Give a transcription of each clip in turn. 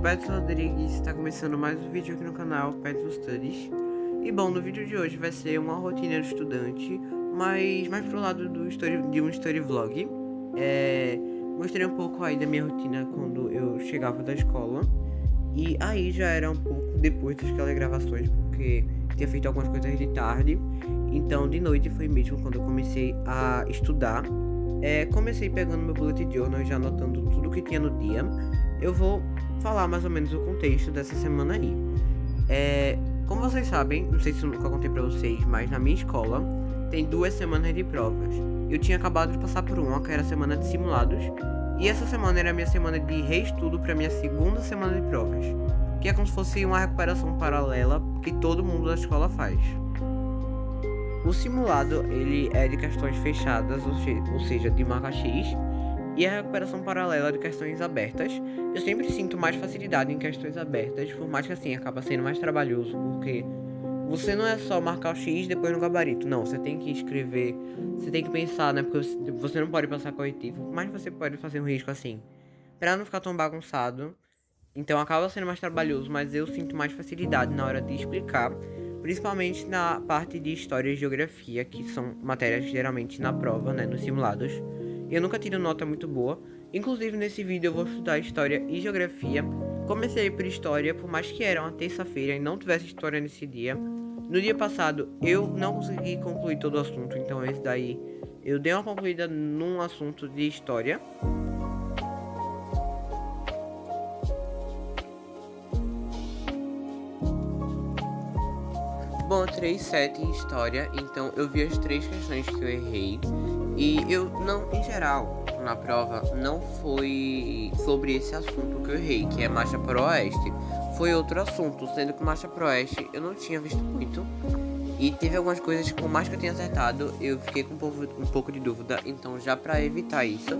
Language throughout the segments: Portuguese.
Beto Rodrigues, está começando mais um vídeo aqui no canal Beto Studies. E bom, no vídeo de hoje vai ser uma rotina de estudante, mas mais pro lado de um story vlog. Mostrei um pouco aí da minha rotina quando eu chegava da escola. E aí já era um pouco depois das gravações, porque tinha feito algumas coisas de tarde. Então de noite foi mesmo quando eu comecei a estudar. Comecei pegando meu bullet journal e já anotando tudo que tinha no dia. Eu vou falar mais ou menos o contexto dessa semana aí. Como vocês sabem, não sei se eu nunca contei pra vocês, mas na minha escola tem 2 semanas de provas. Eu tinha acabado de passar por uma, que era a semana de simulados, e essa semana era a minha semana de reestudo pra minha segunda semana de provas, que é como se fosse uma recuperação paralela que todo mundo da escola faz. O simulado, ele é de questões fechadas, ou seja, de marca X, e a recuperação paralela de questões abertas. Eu sempre sinto mais facilidade em questões abertas, por mais que assim acaba sendo mais trabalhoso, porque você não é só marcar o X depois no gabarito, não, você tem que escrever, você tem que pensar, né, porque você não pode passar corretivo, mas você pode fazer um risco assim, pra não ficar tão bagunçado. Então acaba sendo mais trabalhoso, mas eu sinto mais facilidade na hora de explicar, principalmente na parte de história e geografia, que são matérias geralmente na prova, né, nos simulados. Eu nunca tiro nota muito boa. Inclusive nesse vídeo eu vou estudar história e geografia. Comecei por história, por mais que era uma terça-feira e não tivesse história nesse dia. No dia passado eu não consegui concluir todo o assunto, então esse daí eu dei uma concluída num assunto de história. Bom, eu tirei 7 em história, então eu vi as 3 questões que eu errei. E eu não, em geral, na prova, não foi sobre esse assunto que eu errei, que é marcha para o oeste. Foi outro assunto, sendo que marcha para o oeste eu não tinha visto muito. E teve algumas coisas que, por mais que eu tenha acertado, eu fiquei com um pouco de dúvida. Então, já para evitar isso,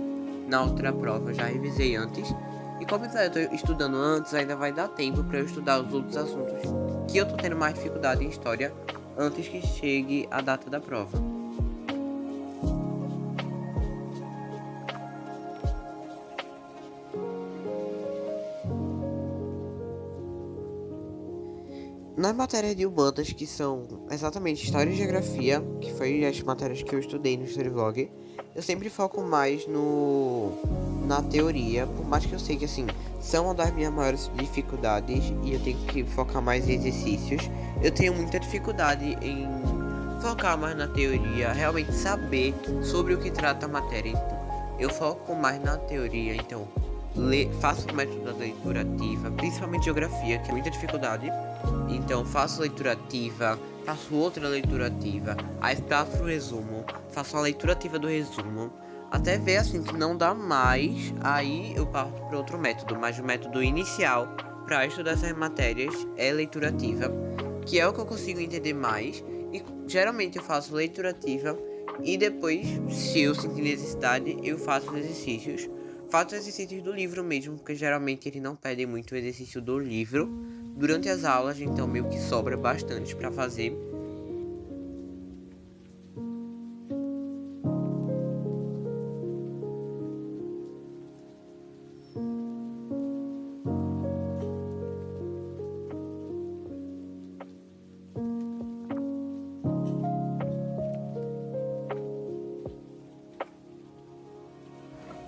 na outra prova eu já revisei antes. E como eu tô estudando antes, ainda vai dar tempo para eu estudar os outros assuntos que eu tô tendo mais dificuldade em história antes que chegue a data da prova. Nas matérias de humanas, que são exatamente História e Geografia, que foi as matérias que eu estudei no Storyvlog, eu sempre foco mais na teoria, por mais que eu sei que assim, são uma das minhas maiores dificuldades e eu tenho que focar mais em exercícios. Eu tenho muita dificuldade em focar mais na teoria, realmente saber sobre o que trata a matéria. Então, eu foco mais na teoria, então faço o método da leitura ativa, principalmente geografia, que é muita dificuldade. Então faço leitura ativa, faço outra leitura ativa, aí faço o resumo, faço a leitura ativa do resumo, até ver assim que não dá mais, aí eu parto para outro método, mas o método inicial para estudar essas matérias é leitura ativa, que é o que eu consigo entender mais, e geralmente eu faço leitura ativa e depois, se eu sentir necessidade, eu faço os exercícios. Faço exercícios do livro mesmo, porque geralmente ele não pede muito o exercício do livro durante as aulas, então meio que sobra bastante para fazer.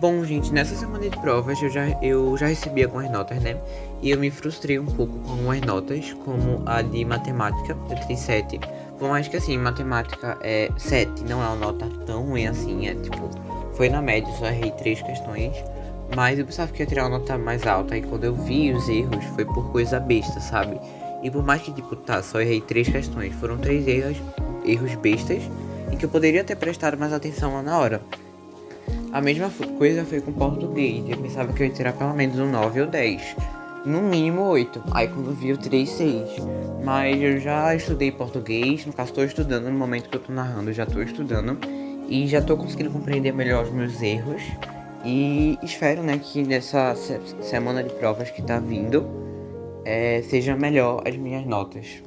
Bom, gente, nessa semana de provas eu já recebi algumas notas, né? E eu me frustrei um pouco com algumas notas, como a de matemática, eu tirei 7. Por mais que assim, matemática é 7, não é uma nota tão ruim assim, foi na média, só errei 3 questões. Mas eu pensava que ia tirar uma nota mais alta, e quando eu vi os erros, foi por coisa besta, sabe? E por mais que, só errei 3 questões, foram 3 erros bestas, em que eu poderia ter prestado mais atenção lá na hora. A mesma coisa foi com português, eu pensava que eu ia tirar pelo menos um 9 ou 10, no mínimo 8, aí quando eu vi eu tirei 6, mas eu já estudei português, no caso estou estudando, no momento que eu tô narrando, eu já estou estudando, e já estou conseguindo compreender melhor os meus erros, e espero, né, que nessa semana de provas que tá vindo, seja melhor as minhas notas.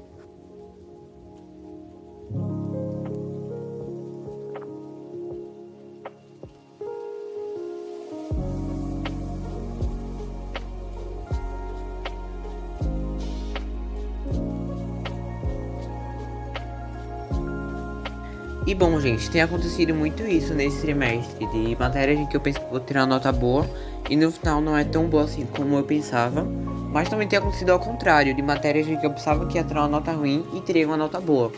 E bom, gente, tem acontecido muito isso nesse trimestre, de matérias em que eu penso que vou tirar uma nota boa e no final não é tão boa assim como eu pensava. Mas também tem acontecido ao contrário, de matérias em que eu pensava que ia tirar uma nota ruim e tirei uma nota boa.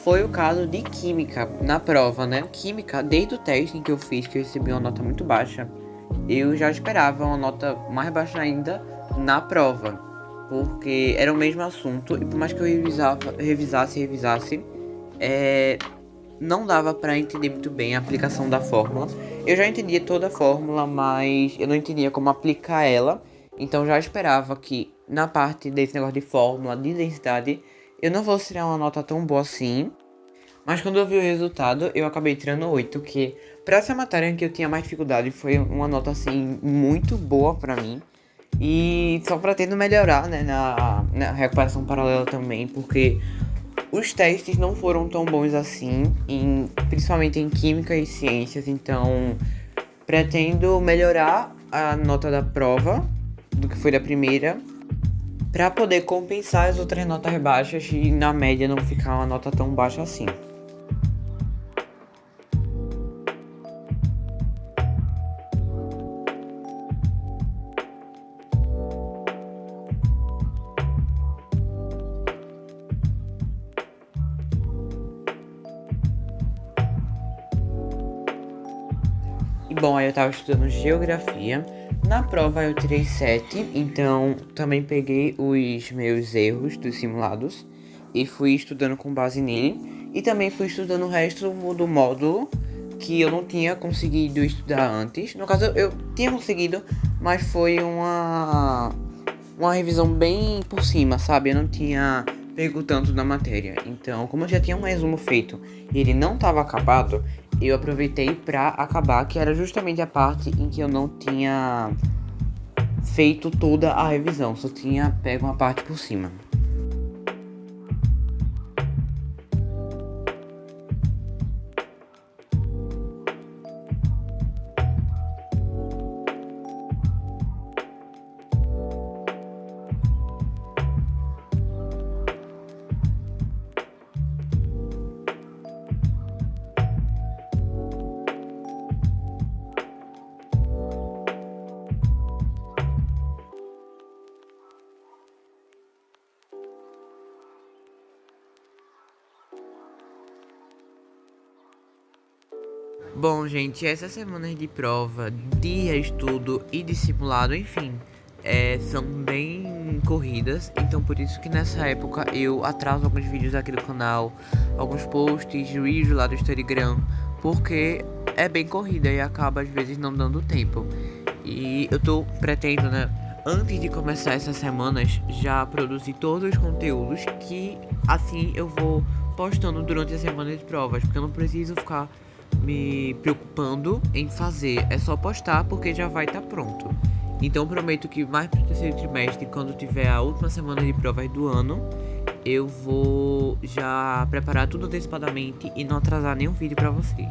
Foi o caso de química na prova, né? Química, desde o teste em que eu fiz, que eu recebi uma nota muito baixa, eu já esperava uma nota mais baixa ainda na prova, porque era o mesmo assunto e por mais que eu revisasse, não dava pra entender muito bem a aplicação da fórmula. Eu já entendia toda a fórmula, mas eu não entendia como aplicar ela. Então já esperava que na parte desse negócio de fórmula, de densidade, eu não fosse tirar uma nota tão boa assim. Mas quando eu vi o resultado, eu acabei tirando 8, que pra essa matéria em que eu tinha mais dificuldade, foi uma nota assim muito boa pra mim. E só pretendo melhorar, né, na recuperação paralela também, porque os testes não foram tão bons assim, principalmente em química e ciências, então pretendo melhorar a nota da prova, do que foi da primeira, para poder compensar as outras notas baixas e na média não ficar uma nota tão baixa assim. E bom, aí eu tava estudando geografia. Na prova eu tirei 7, então também peguei os meus erros dos simulados e fui estudando com base nele. E também fui estudando o resto do módulo que eu não tinha conseguido estudar antes. No caso, eu tinha conseguido, mas foi uma revisão bem por cima, sabe? Eu não tinha pego tanto da matéria. Então, como eu já tinha um resumo feito e ele não estava acabado, eu aproveitei pra acabar, que era justamente a parte em que eu não tinha feito toda a revisão, só tinha pego uma parte por cima. Bom, gente, essas semanas de prova, de estudo e de simulado, enfim, são bem corridas. Então, por isso que nessa época eu atraso alguns vídeos aqui do canal, alguns posts, reels lá do Instagram, porque é bem corrida e acaba às vezes não dando tempo. E eu pretendo, né, antes de começar essas semanas, já produzir todos os conteúdos que assim eu vou postando durante a semana de provas, porque eu não preciso ficar me preocupando em fazer, é só postar porque já vai estar pronto. Então prometo que mais pro terceiro trimestre, quando tiver a última semana de provas do ano, eu vou já preparar tudo antecipadamente e não atrasar nenhum vídeo pra vocês.